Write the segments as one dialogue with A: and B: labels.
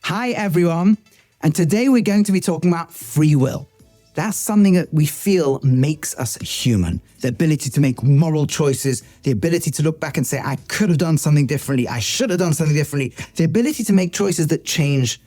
A: Hi everyone, and today we're going to be talking about free will. That's something that we feel makes us human. The ability to make moral choices, the ability to look back and say, I could have done something differently, I should have done something differently. The ability to make choices that change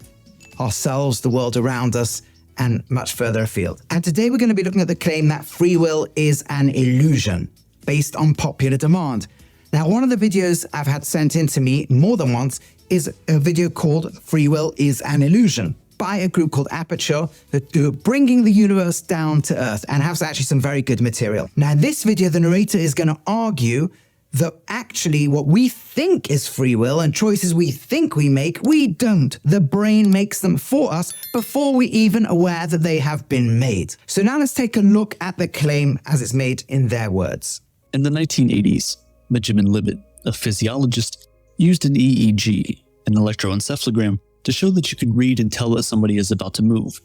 A: ourselves, the world around us, and much further afield. And today we're going to be looking at the claim that free will is an illusion based on popular demand. Now, one of the videos I've had sent in to me more than once is a video called Free Will is an Illusion by a group called Aperture that do bringing the universe down to earth and has actually some very good material. Now, in this video, the narrator is going to argue that actually what we think is free will and choices we think we make, we don't. The brain makes them for us before we're even aware that they have been made. So now let's take a look at the claim as it's made in their words.
B: In the 1980s, Benjamin Libet, a physiologist, used an EEG, an electroencephalogram, to show that you can read and tell that somebody is about to move,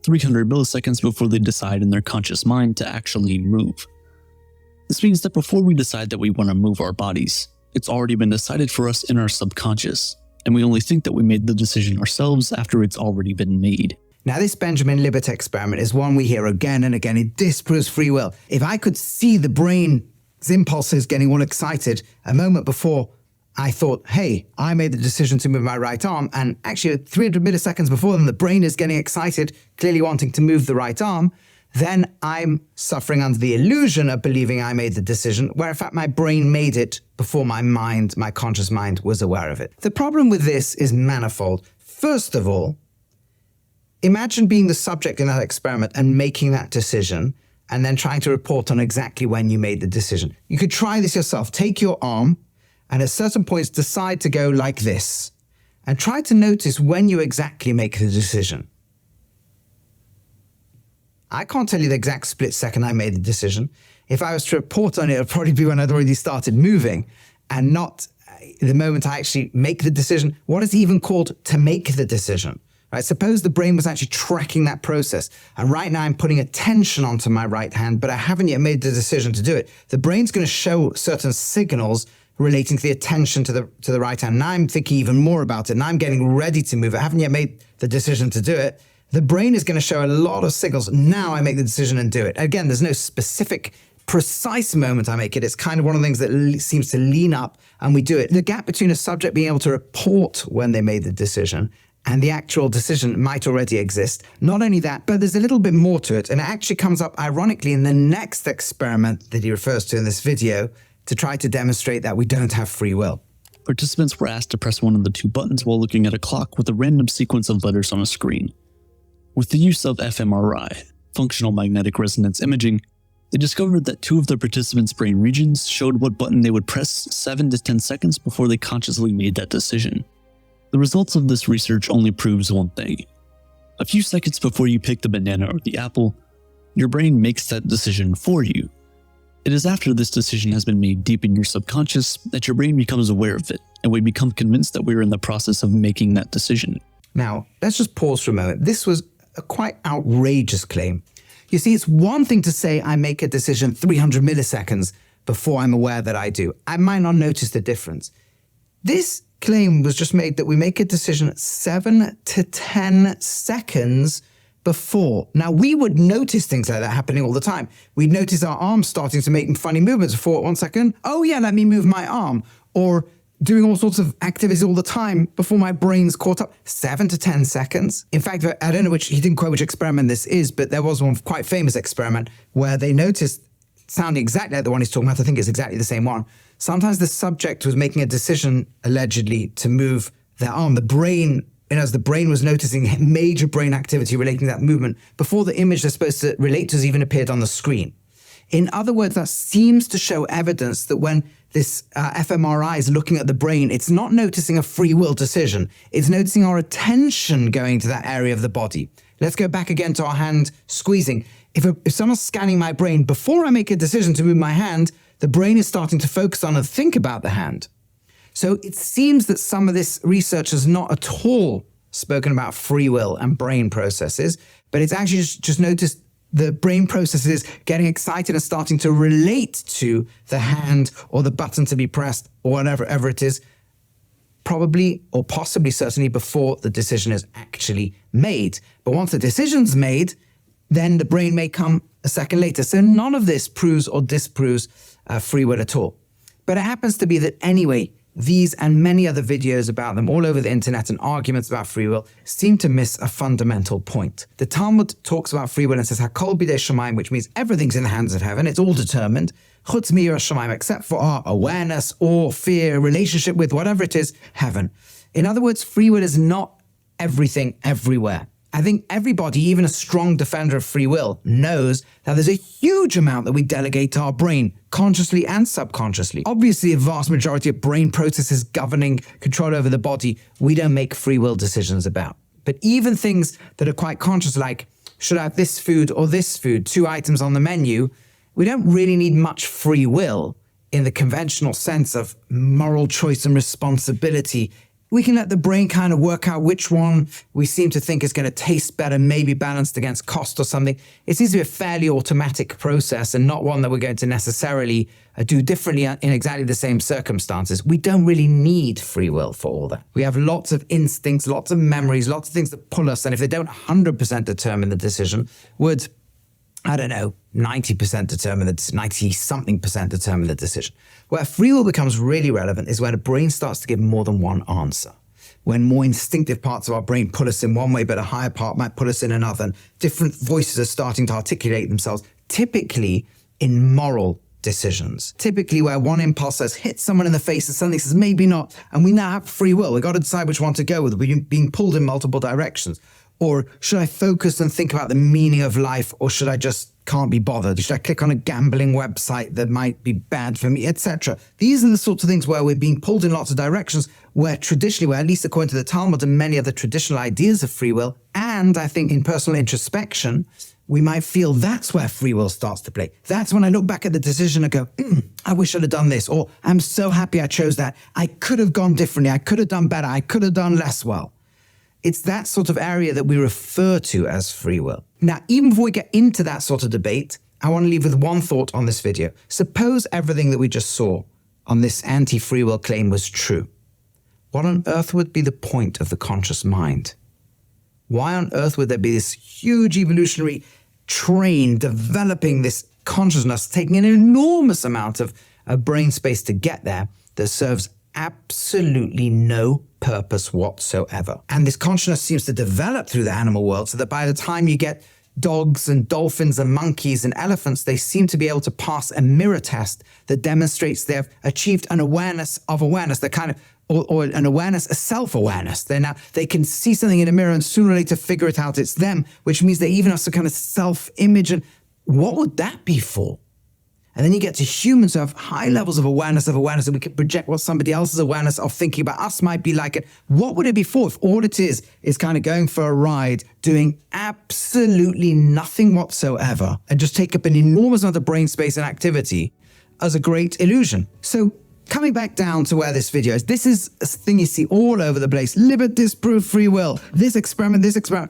B: 300 milliseconds before they decide in their conscious mind to actually move. This means that before we decide that we want to move our bodies, it's already been decided for us in our subconscious, and we only think that we made the decision ourselves after it's already been made.
A: Now, this Benjamin Libet experiment is one we hear again and again. It disproves free will. If I could see the brain's impulses getting all excited a moment before I thought, hey, I made the decision to move my right arm, and actually 300 milliseconds before them, the brain is getting excited, clearly wanting to move the right arm, then I'm suffering under the illusion of believing I made the decision, where in fact my brain made it before my mind, my conscious mind, was aware of it. The problem with this is manifold. First of all, imagine being the subject in that experiment and making that decision, and then trying to report on exactly when you made the decision. You could try this yourself. Take your arm, and at certain points decide to go like this, and try to notice when you exactly make the decision. I can't tell you the exact split second I made the decision. If I was to report on it, it would probably be when I'd already started moving, and not the moment I actually make the decision. What is even called to make the decision? Right? Suppose the brain was actually tracking that process, and right now I'm putting attention onto my right hand, but I haven't yet made the decision to do it. The brain's going to show certain signals relating to the attention to the right hand. Now I'm thinking even more about it. Now I'm getting ready to move. I haven't yet made the decision to do it. The brain is going to show a lot of signals. Now I make the decision and do it. Again, there's no specific, precise moment I make it. It's kind of one of the things that seems to lean up and we do it. The gap between a subject being able to report when they made the decision and the actual decision might already exist. Not only that, but there's a little bit more to it. And it actually comes up ironically in the next experiment that he refers to in this video, to try to demonstrate that we don't have free will.
B: Participants were asked to press one of the two buttons while looking at a clock with a random sequence of letters on a screen. With the use of FMRI, functional magnetic resonance imaging, they discovered that two of the participants' brain regions showed what button they would press 7 to 10 seconds before they consciously made that decision. The results of this research only proves one thing. A few seconds before you pick the banana or the apple, your brain makes that decision for you. It is after this decision has been made deep in your subconscious that your brain becomes aware of it, and we become convinced that we're in the process of making that decision.
A: Now, let's just pause for a moment. This was a quite outrageous claim. You see, it's one thing to say I make a decision 300 milliseconds before I'm aware that I do. I might not notice the difference. This claim was just made that we make a decision 7 to 10 seconds before. Now, we would notice things like that happening all the time. We'd notice our arms starting to make funny movements before, 1 second, oh yeah, let me move my arm. Or doing all sorts of activities all the time before my brain's caught up. 7 to 10 seconds. In fact, I don't know he didn't quote which experiment this is, but there was one quite famous experiment where they noticed, sounding exactly like the one he's talking about, I think it's exactly the same one. Sometimes the subject was making a decision, allegedly, to move their arm. The brain, as the brain was noticing major brain activity relating to that movement before the image they're supposed to relate to has even appeared on the screen. In other words, that seems to show evidence that when this fMRI is looking at the brain, it's not noticing a free will decision. It's noticing our attention going to that area of the body. Let's go back again to our hand squeezing. If someone's scanning my brain, before I make a decision to move my hand, the brain is starting to focus on and think about the hand. So it seems that some of this research has not at all spoken about free will and brain processes, but it's actually just noticed the brain processes getting excited and starting to relate to the hand or the button to be pressed or whatever it is probably or possibly certainly before the decision is actually made. But once the decision's made, then the brain may come a second later. So none of this proves or disproves free will at all. But it happens to be that anyway, these and many other videos about them all over the internet and arguments about free will seem to miss a fundamental point. The Talmud talks about free will and says, Hakol bidei shamayim, which means everything's in the hands of heaven. It's all determined. Chutz mi'yirah shamayim, except for our awareness or fear, relationship with whatever it is, heaven. In other words, free will is not everything everywhere. I think everybody, even a strong defender of free will, knows that there's a huge amount that we delegate to our brain, consciously and subconsciously. Obviously, a vast majority of brain processes governing control over the body, we don't make free will decisions about. But even things that are quite conscious, like, should I have this food or this food, 2 items on the menu, we don't really need much free will in the conventional sense of moral choice and responsibility. We can let the brain kind of work out which one we seem to think is going to taste better, maybe balanced against cost or something. It seems to be a fairly automatic process and not one that we're going to necessarily do differently in exactly the same circumstances. We don't really need free will for all that. We have lots of instincts, lots of memories, lots of things that pull us. And if they don't 100% determine the decision, would, I don't know, 90% determine the 90-something% determine the decision. Where free will becomes really relevant is when the brain starts to give more than one answer. When more instinctive parts of our brain pull us in one way, but a higher part might pull us in another, and different voices are starting to articulate themselves, typically in moral decisions. Typically where one impulse says, hit someone in the face, and something says, maybe not, and we now have free will. We've got to decide which one to go with. We're being pulled in multiple directions. Or should I focus and think about the meaning of life, or should I just can't be bothered? Should I click on a gambling website that might be bad for me, etc.? These are the sorts of things where we're being pulled in lots of directions, where traditionally, where at least according to the Talmud and many other traditional ideas of free will, and I think in personal introspection, we might feel that's where free will starts to play. That's when I look back at the decision and go, I wish I'd have done this, or I'm so happy I chose that. I could have gone differently. I could have done better. I could have done less well. It's that sort of area that we refer to as free will. Now, even before we get into that sort of debate, I want to leave with one thought on this video. Suppose everything that we just saw on this anti-free will claim was true. What on earth would be the point of the conscious mind? Why on earth would there be this huge evolutionary train developing this consciousness, taking an enormous amount of brain space to get there, that serves absolutely no purpose whatsoever? And this consciousness seems to develop through the animal world, so that by the time you get dogs and dolphins and monkeys and elephants, they seem to be able to pass a mirror test that demonstrates they've achieved an awareness of awareness, the kind of, or an awareness, a self-awareness. They can see something in a mirror and sooner or later figure it out it's them, which means they even have some kind of self-image. And what would that be for? And then you get to humans who have high levels of awareness, and we can project what somebody else's awareness of thinking about us might be like. It. What would it be for if all it is kind of going for a ride, doing absolutely nothing whatsoever, and just take up an enormous amount of brain space and activity as a great illusion? So coming back down to where this video is, this is a thing you see all over the place. Libet, disprove free will. This experiment.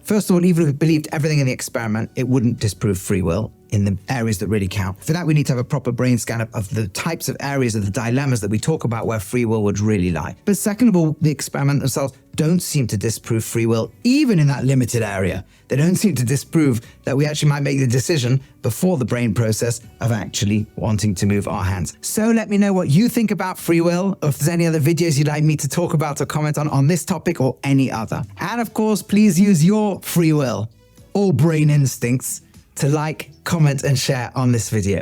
A: First of all, even if we believed everything in the experiment, it wouldn't disprove free will in the areas that really count. For that, we need to have a proper brain scan of the types of areas of the dilemmas that we talk about where free will would really lie. But second of all, the experiment themselves don't seem to disprove free will, even in that limited area. They don't seem to disprove that we actually might make the decision before the brain process of actually wanting to move our hands. So let me know what you think about free will, or if there's any other videos you'd like me to talk about or comment on this topic or any other. And of course, please use your free will or brain instincts to like, comment, and share on this video.